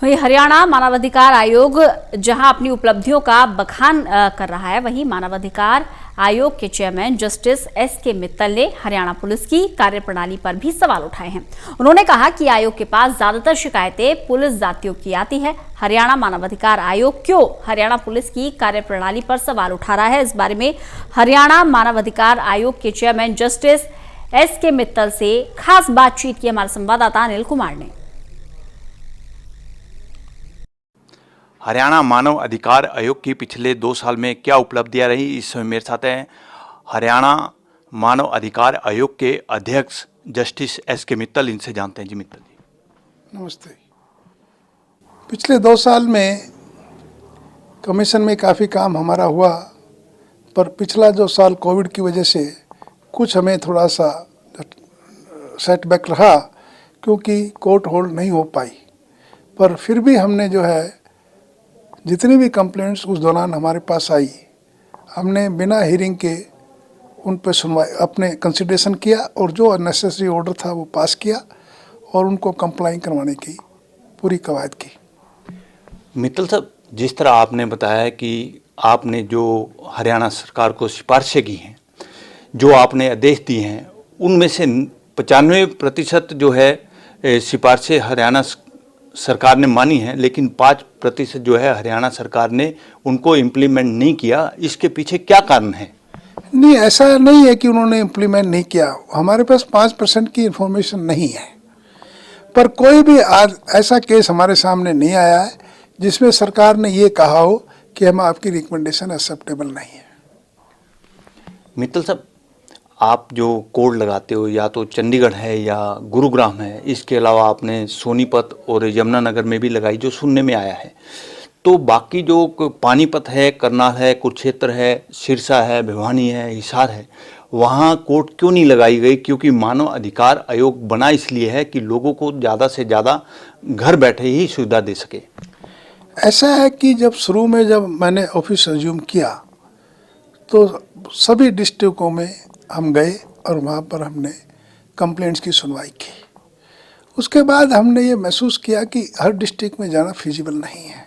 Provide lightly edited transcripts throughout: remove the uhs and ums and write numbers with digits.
वहीं हरियाणा मानवाधिकार आयोग जहां अपनी उपलब्धियों का बखान कर रहा है, वहीं मानवाधिकार आयोग के चेयरमैन जस्टिस एस.के. मित्तल ने हरियाणा पुलिस की कार्यप्रणाली पर भी सवाल उठाए हैं। उन्होंने कहा कि आयोग के पास ज्यादातर शिकायतें पुलिस जातियों की आती है। हरियाणा मानवाधिकार आयोग क्यों हरियाणा पुलिस की कार्यप्रणाली पर सवाल उठा रहा है, इस बारे में हरियाणा मानवाधिकार आयोग के चेयरमैन जस्टिस एस.के. मित्तल से खास बातचीत की हमारे संवाददाता अनिल कुमार ने। हरियाणा मानव अधिकार आयोग की पिछले 2 साल में क्या उपलब्धियां रही, इस समय मेरे साथ हैं हरियाणा मानव अधिकार आयोग के अध्यक्ष जस्टिस एस.के. मित्तल। इनसे जानते हैं। जी मित्तल जी, नमस्ते। पिछले 2 साल में कमीशन में काफ़ी काम हमारा हुआ, पर पिछला जो साल कोविड की वजह से कुछ हमें थोड़ा सा सेटबैक रहा, क्योंकि कोर्ट होल्ड नहीं हो पाई। पर फिर भी हमने जो है जितनी भी कंप्लेंट्स उस दौरान हमारे पास आई, हमने बिना हियरिंग के उन पर सुनवाई अपने कंसिडरेशन किया और जो नेसेसरी ऑर्डर था वो पास किया और उनको कंप्लाई करवाने की पूरी कवायद की। मित्तल साहब, जिस तरह आपने बताया कि आपने जो हरियाणा सरकार को सिफारिशें की हैं, जो आपने आदेश दिए हैं, उनमें से 95% जो है सिफारिशें हरियाणा सरकार ने मानी है, लेकिन 5% जो है हरियाणा सरकार ने उनको इम्प्लीमेंट नहीं किया। इसके पीछे क्या कारण है? नहीं, ऐसा नहीं है कि उन्होंने इम्प्लीमेंट नहीं किया। हमारे पास 5% की इंफॉर्मेशन नहीं है, पर कोई भी आज ऐसा केस हमारे सामने नहीं आया है जिसमें सरकार ने ये कहा हो कि हम आपकी रिकमेंडेशन एक्सेप्टेबल नहीं है। मित्तल साहब, आप जो कोड लगाते हो, या तो चंडीगढ़ है या गुरुग्राम है, इसके अलावा आपने सोनीपत और यमुनानगर में भी लगाई, जो सुनने में आया है। तो बाकी जो पानीपत है, करनाल है, कुरुक्षेत्र है, सिरसा है, भिवानी है, हिसार है, वहाँ कोर्ट क्यों नहीं लगाई गई? क्योंकि मानव अधिकार आयोग बना इसलिए है कि लोगों को ज़्यादा से ज़्यादा घर बैठे ही सुविधा दे सके। ऐसा है कि शुरू में जब मैंने ऑफिस अज्यूम किया तो सभी डिस्ट्रिक्टों में हम गए और वहाँ पर हमने कंप्लेंट्स की सुनवाई की। उसके बाद हमने ये महसूस किया कि हर डिस्ट्रिक्ट में जाना फिजिबल नहीं है,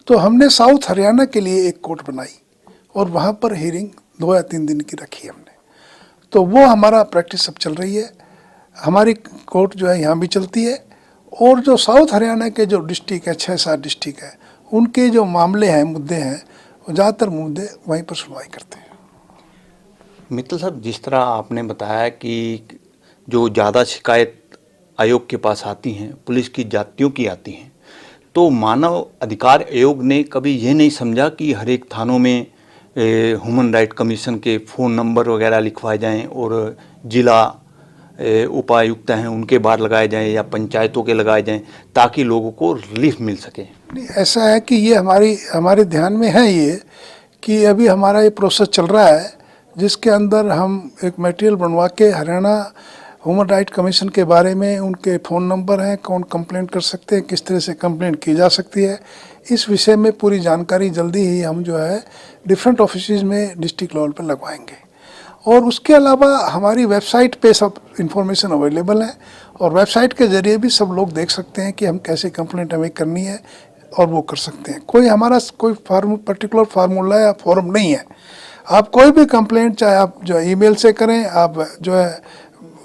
तो हमने साउथ हरियाणा के लिए एक कोर्ट बनाई और वहाँ पर हियरिंग 2 या 3 दिन की रखी हमने। तो वो हमारा प्रैक्टिस अब चल रही है। हमारी कोर्ट जो है यहाँ भी चलती है, और जो साउथ हरियाणा के जो डिस्ट्रिक्ट है, 6-7 डिस्ट्रिक्ट है, उनके जो मामले हैं, मुद्दे हैं, वो ज़्यादातर मुद्दे वहीं पर सुनवाई करते हैं। मित्तल साहब, जिस तरह आपने बताया कि जो ज़्यादा शिकायत आयोग के पास आती हैं पुलिस की जातियों की आती हैं, तो मानव अधिकार आयोग ने कभी ये नहीं समझा कि हर एक थानों में ह्यूमन राइट कमीशन के फ़ोन नंबर वगैरह लिखवाए जाएं और जिला उपायुक्त हैं उनके बाहर लगाए जाएं या पंचायतों के लगाए जाएं, ताकि लोगों को रिलीफ मिल सके? नहीं, ऐसा है कि ये हमारे ध्यान में है ये कि अभी हमारा ये प्रोसेस चल रहा है, जिसके अंदर हम एक मटेरियल बनवा के हरियाणा ह्यूमन राइट कमीशन के बारे में, उनके फ़ोन नंबर हैं, कौन कंप्लेंट कर सकते हैं, किस तरह से कंप्लेंट की जा सकती है, इस विषय में पूरी जानकारी जल्दी ही हम जो है डिफरेंट ऑफिसेज में डिस्ट्रिक्ट लेवल पर लगवाएंगे। और उसके अलावा हमारी वेबसाइट पे सब इंफॉर्मेशन अवेलेबल है, और वेबसाइट के ज़रिए भी सब लोग देख सकते हैं कि हम कैसे कंप्लेंट हमें करनी है, और वो कर सकते हैं। कोई हमारा कोई पर्टिकुलर फार्मूला या फॉर्म नहीं है। आप कोई भी कंप्लेंट, चाहे आप जो ईमेल से करें, आप जो है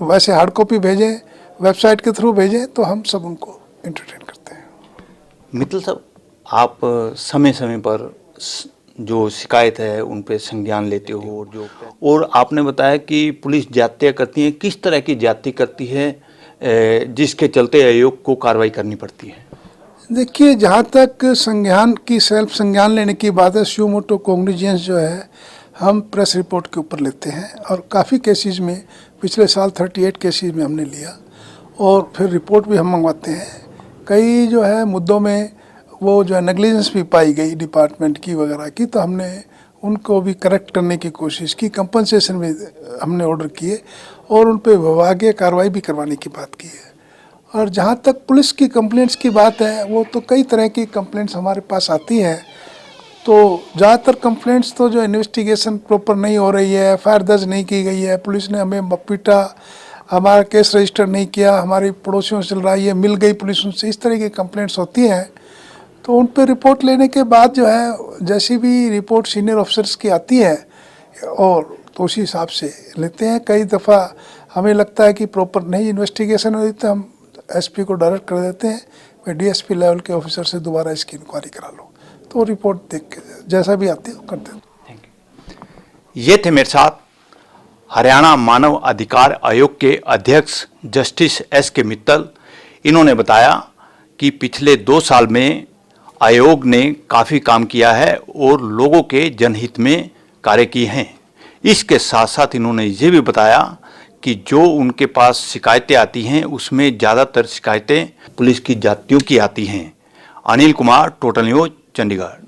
वैसे हार्ड कॉपी भेजें, वेबसाइट के थ्रू भेजें, तो हम सब उनको एंटरटेन करते हैं। मित्तल साहब, आप समय समय पर जो शिकायत है उन पे संज्ञान लेते हो, और आपने बताया कि पुलिस जातियाँ करती हैं। किस तरह की जाति करती है जिसके चलते आयोग को कार्रवाई करनी पड़ती है? देखिए, जहाँ तक संज्ञान की, सेल्फ संज्ञान लेने की बात है, सुओ मोटो कॉग्निजेंस जो है हम प्रेस रिपोर्ट के ऊपर लेते हैं, और काफ़ी केसेस में पिछले साल 38 केसेस में हमने लिया, और फिर रिपोर्ट भी हम मंगवाते हैं। कई जो है मुद्दों में वो जो है नेग्लिजेंस भी पाई गई डिपार्टमेंट की वगैरह की, तो हमने उनको भी करेक्ट करने की कोशिश की, कंपनसेशन भी हमने ऑर्डर किए, और उन पर विभागीय कार्रवाई भी करवाने की बात की है। और जहाँ तक पुलिस की कंप्लेंट्स की बात है, वो तो कई तरह की कंप्लेंट्स हमारे पास आती हैं। तो ज़्यादातर कंप्लेंट्स तो जो इन्वेस्टिगेशन प्रॉपर नहीं हो रही है, एफआईआर दर्ज नहीं की गई है, पुलिस ने हमें पीटा, हमारा केस रजिस्टर नहीं किया, हमारी पड़ोसियों से चल रहा है, ये मिल गई पुलिस उनसे, इस तरह की कंप्लेंट्स होती हैं। तो उन पर रिपोर्ट लेने के बाद जो है जैसी भी रिपोर्ट सीनियर ऑफिसर्स की आती है और तो उसी हिसाब से लेते हैं। कई दफ़ा हमें लगता है कि प्रॉपर नहीं इन्वेस्टिगेशन हुई तो हम एसपी को डायरेक्ट कर देते हैं, मैं डीएसपी लेवल के ऑफिसर से दोबारा इसकी इंक्वायरी करा लो, तो रिपोर्ट देख के जैसा भी आती है वो कर देते हैं। ये थे मेरे साथ हरियाणा मानव अधिकार आयोग के अध्यक्ष जस्टिस एस के मित्तल। इन्होंने बताया कि पिछले 2 साल में आयोग ने काफ़ी काम किया है और लोगों के जनहित में कार्य किए हैं। इसके साथ साथ इन्होंने ये भी बताया कि जो उनके पास शिकायतें आती हैं उसमें ज़्यादातर शिकायतें पुलिस की जातियों की आती हैं। Anil Kumar, total news, Chandigarh.